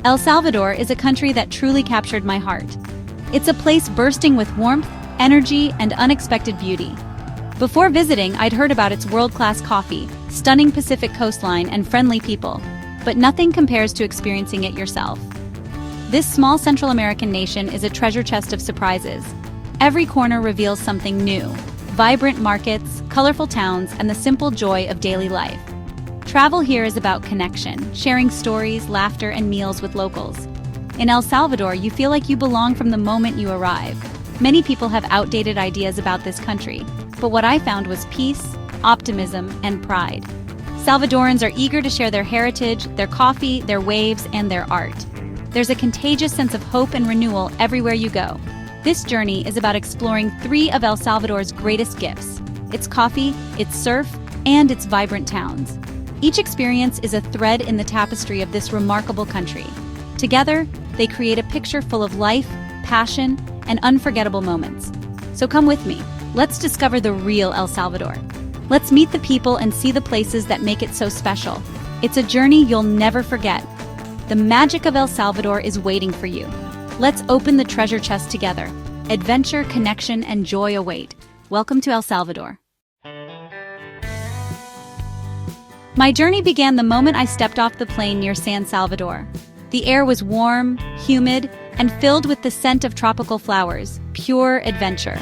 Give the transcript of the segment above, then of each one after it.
El Salvador is a country that truly captured my heart. It's a place bursting with warmth, energy, and unexpected beauty. Before visiting, I'd heard about its world-class coffee, stunning Pacific coastline, and friendly people, but nothing compares to experiencing it yourself. This small Central American nation is a treasure chest of surprises. Every corner reveals something new: vibrant markets, colorful towns, and the simple joy of daily life. Travel here is about connection, sharing stories, laughter, and meals with locals. In El Salvador, you feel like you belong from the moment you arrive. Many people have outdated ideas about this country, but what I found was peace, optimism, and pride. Salvadorans are eager to share their heritage, their coffee, their waves, and their art. There's a contagious sense of hope and renewal everywhere you go. This journey is about exploring three of El Salvador's greatest gifts: its coffee, its surf, and its vibrant towns. Each experience is a thread in the tapestry of this remarkable country. Together, they create a picture full of life, passion, and unforgettable moments. So come with me. Let's discover the real El Salvador. Let's meet the people and see the places that make it so special. It's a journey you'll never forget. The magic of El Salvador is waiting for you. Let's open the treasure chest together. Adventure, connection, and joy await. Welcome to El Salvador. My journey began the moment I stepped off the plane near San Salvador. The air was warm, humid, and filled with the scent of tropical flowers, pure adventure.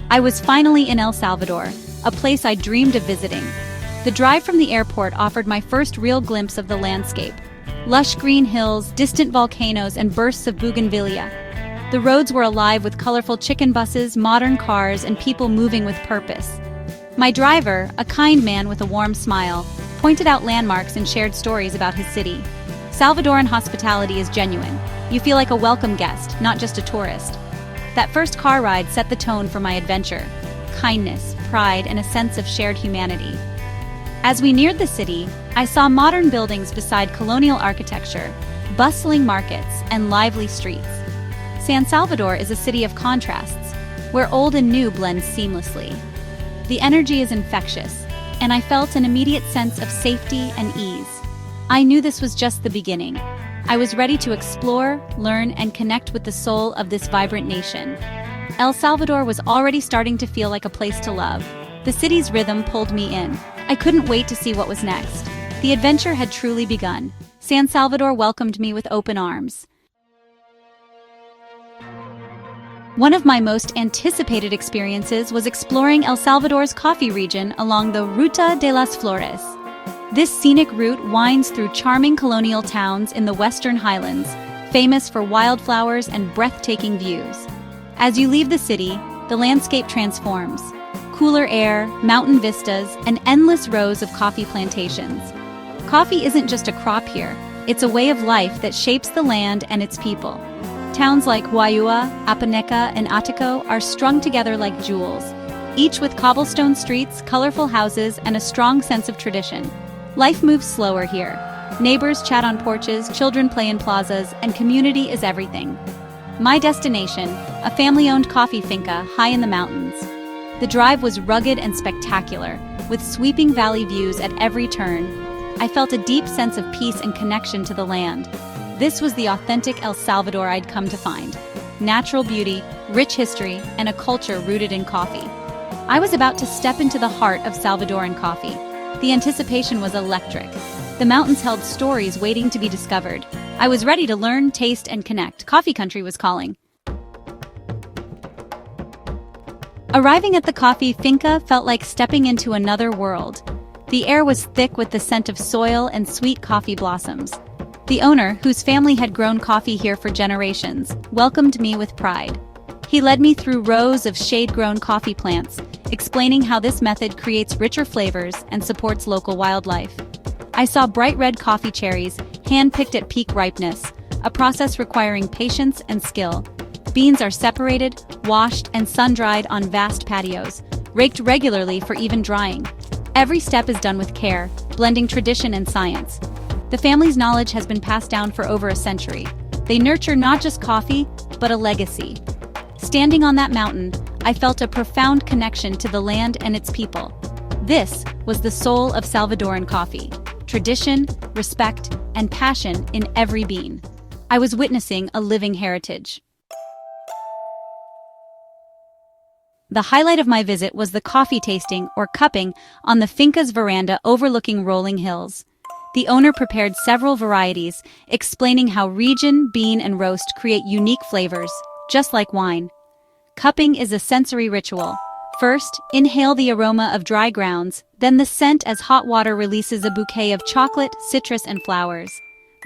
I was finally in El Salvador, a place I dreamed of visiting. The drive from the airport offered my first real glimpse of the landscape: lush green hills, distant volcanoes, and bursts of bougainvillea. The roads were alive with colorful chicken buses, modern cars, and people moving with purpose. My driver, a kind man with a warm smile, pointed out landmarks and shared stories about his city. Salvadoran hospitality is genuine. You feel like a welcome guest, not just a tourist. That first car ride set the tone for my adventure: kindness, pride, and a sense of shared humanity. As we neared the city, I saw modern buildings beside colonial architecture, bustling markets, and lively streets. San Salvador is a city of contrasts, where old and new blend seamlessly. The energy is infectious, and I felt an immediate sense of safety and ease. I knew this was just the beginning. I was ready to explore, learn, and connect with the soul of this vibrant nation. El Salvador was already starting to feel like a place to love. The city's rhythm pulled me in. I couldn't wait to see what was next. The adventure had truly begun. San Salvador welcomed me with open arms. One of my most anticipated experiences was exploring El Salvador's coffee region along the Ruta de las Flores. This scenic route winds through charming colonial towns in the Western Highlands, famous for wildflowers and breathtaking views. As you leave the city, the landscape transforms. Cooler air, mountain vistas, and endless rows of coffee plantations. Coffee isn't just a crop here, it's a way of life that shapes the land and its people. Towns like Huayua, Apaneca, and Atico are strung together like jewels, each with cobblestone streets, colorful houses, and a strong sense of tradition. Life moves slower here. Neighbors chat on porches, children play in plazas, and community is everything. My destination, a family-owned coffee finca high in the mountains. The drive was rugged and spectacular, with sweeping valley views at every turn. I felt a deep sense of peace and connection to the land. This was the authentic El Salvador I'd come to find. Natural beauty, rich history, and a culture rooted in coffee. I was about to step into the heart of Salvadoran coffee. The anticipation was electric. The mountains held stories waiting to be discovered. I was ready to learn, taste, and connect. Coffee country was calling. Arriving at the coffee finca felt like stepping into another world. The air was thick with the scent of soil and sweet coffee blossoms. The owner, whose family had grown coffee here for generations, welcomed me with pride. He led me through rows of shade-grown coffee plants, explaining how this method creates richer flavors and supports local wildlife. I saw bright red coffee cherries, hand-picked at peak ripeness, a process requiring patience and skill. Beans are separated, washed, and sun-dried on vast patios, raked regularly for even drying. Every step is done with care, blending tradition and science. The family's knowledge has been passed down for over a century. They nurture not just coffee, but a legacy. Standing on that mountain, I felt a profound connection to the land and its people. This was the soul of Salvadoran coffee: tradition, respect, and passion in every bean. I was witnessing a living heritage. The highlight of my visit was the coffee tasting, or cupping, on the finca's veranda overlooking rolling hills. The owner prepared several varieties, explaining how region, bean, and roast create unique flavors, just like wine. Cupping is a sensory ritual. First, inhale the aroma of dry grounds, then the scent as hot water releases a bouquet of chocolate, citrus, and flowers.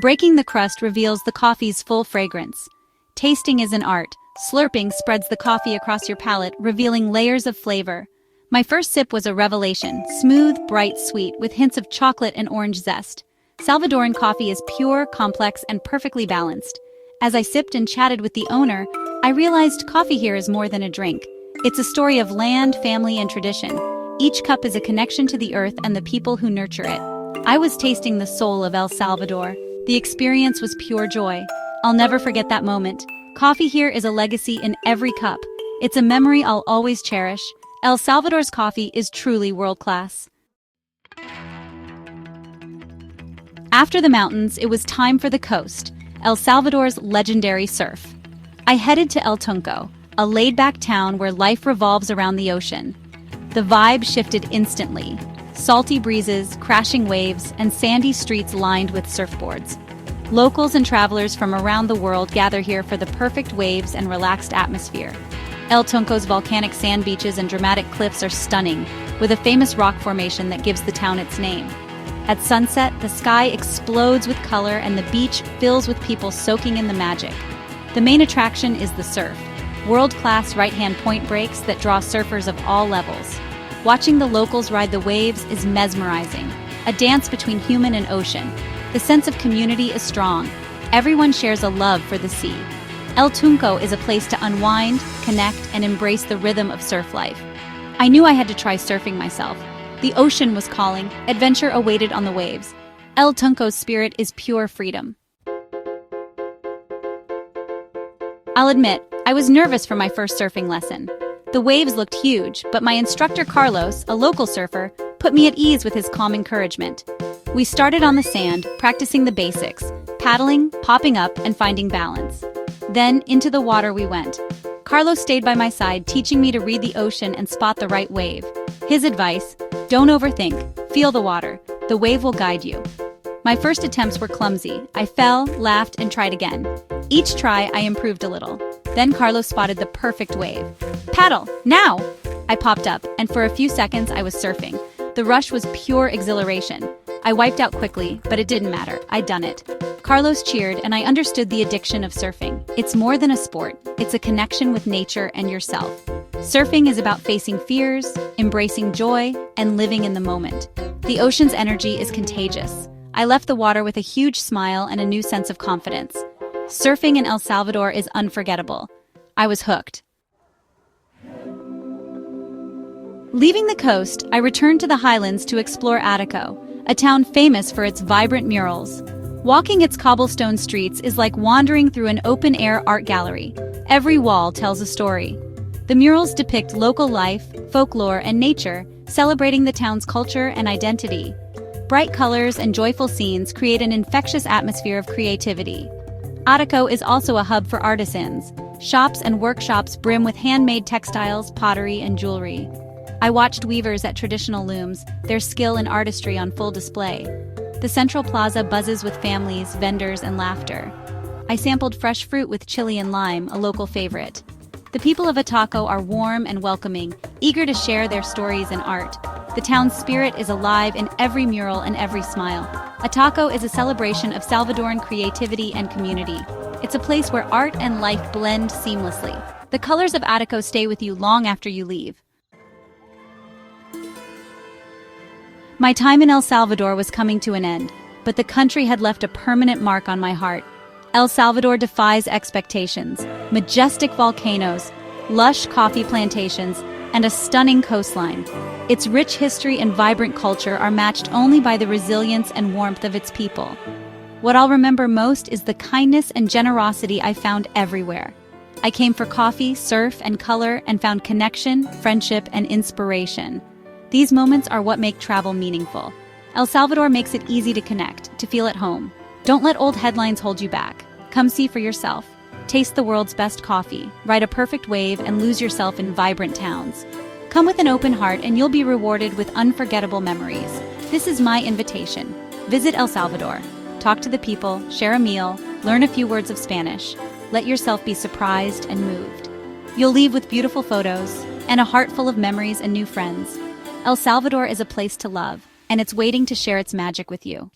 Breaking the crust reveals the coffee's full fragrance. Tasting is an art. Slurping spreads the coffee across your palate, revealing layers of flavor. My first sip was a revelation, smooth, bright, sweet, with hints of chocolate and orange zest. Salvadoran coffee is pure, complex, and perfectly balanced. As I sipped and chatted with the owner, I realized coffee here is more than a drink. It's a story of land, family, and tradition. Each cup is a connection to the earth and the people who nurture it. I was tasting the soul of El Salvador. The experience was pure joy. I'll never forget that moment. Coffee here is a legacy in every cup. It's a memory I'll always cherish. El Salvador's coffee is truly world-class. After the mountains, it was time for the coast, El Salvador's legendary surf. I headed to El Tunco, a laid-back town where life revolves around the ocean. The vibe shifted instantly. Salty breezes, crashing waves, and sandy streets lined with surfboards. Locals and travelers from around the world gather here for the perfect waves and relaxed atmosphere. El Tunco's volcanic sand beaches and dramatic cliffs are stunning, with a famous rock formation that gives the town its name. At sunset, the sky explodes with color and the beach fills with people soaking in the magic. The main attraction is the surf, world-class right-hand point breaks that draw surfers of all levels. Watching the locals ride the waves is mesmerizing, a dance between human and ocean. The sense of community is strong. Everyone shares a love for the sea. El Tunco is a place to unwind, connect, and embrace the rhythm of surf life. I knew I had to try surfing myself. The ocean was calling, adventure awaited on the waves. El Tunco's spirit is pure freedom. I'll admit, I was nervous for my first surfing lesson. The waves looked huge, but my instructor Carlos, a local surfer, put me at ease with his calm encouragement. We started on the sand, practicing the basics, paddling, popping up, and finding balance. Then, into the water we went. Carlos stayed by my side, teaching me to read the ocean and spot the right wave. His advice: don't overthink, feel the water. The wave will guide you. My first attempts were clumsy. I fell, laughed, and tried again. Each try, I improved a little. Then Carlos spotted the perfect wave. Paddle, now! I popped up, and for a few seconds I was surfing. The rush was pure exhilaration. I wiped out quickly, but it didn't matter. I'd done it. Carlos cheered, and I understood the addiction of surfing. It's more than a sport. It's a connection with nature and yourself. Surfing is about facing fears, embracing joy, and living in the moment. The ocean's energy is contagious. I left the water with a huge smile and a new sense of confidence. Surfing in El Salvador is unforgettable. I was hooked. Leaving the coast, I returned to the highlands to explore Ataco, a town famous for its vibrant murals. Walking its cobblestone streets is like wandering through an open-air art gallery. Every wall tells a story. The murals depict local life, folklore, and nature, celebrating the town's culture and identity. Bright colors and joyful scenes create an infectious atmosphere of creativity. Ataco is also a hub for artisans. Shops and workshops brim with handmade textiles, pottery, and jewelry. I watched weavers at traditional looms, their skill and artistry on full display. The central plaza buzzes with families, vendors, and laughter. I sampled fresh fruit with chili and lime, a local favorite. The people of Ataco are warm and welcoming, eager to share their stories and art. The town's spirit is alive in every mural and every smile. Ataco is a celebration of Salvadoran creativity and community. It's a place where art and life blend seamlessly. The colors of Ataco stay with you long after you leave. My time in El Salvador was coming to an end, but the country had left a permanent mark on my heart. El Salvador defies expectations. Majestic volcanoes, lush coffee plantations, and a stunning coastline. Its rich history and vibrant culture are matched only by the resilience and warmth of its people. What I'll remember most is the kindness and generosity I found everywhere. I came for coffee, surf, and color, and found connection, friendship, and inspiration. These moments are what make travel meaningful. El Salvador makes it easy to connect, to feel at home. Don't let old headlines hold you back. Come see for yourself. Taste the world's best coffee, ride a perfect wave, and lose yourself in vibrant towns. Come with an open heart and you'll be rewarded with unforgettable memories. This is my invitation. Visit El Salvador. Talk to the people, share a meal, learn a few words of Spanish. Let yourself be surprised and moved. You'll leave with beautiful photos and a heart full of memories and new friends. El Salvador is a place to love, and it's waiting to share its magic with you.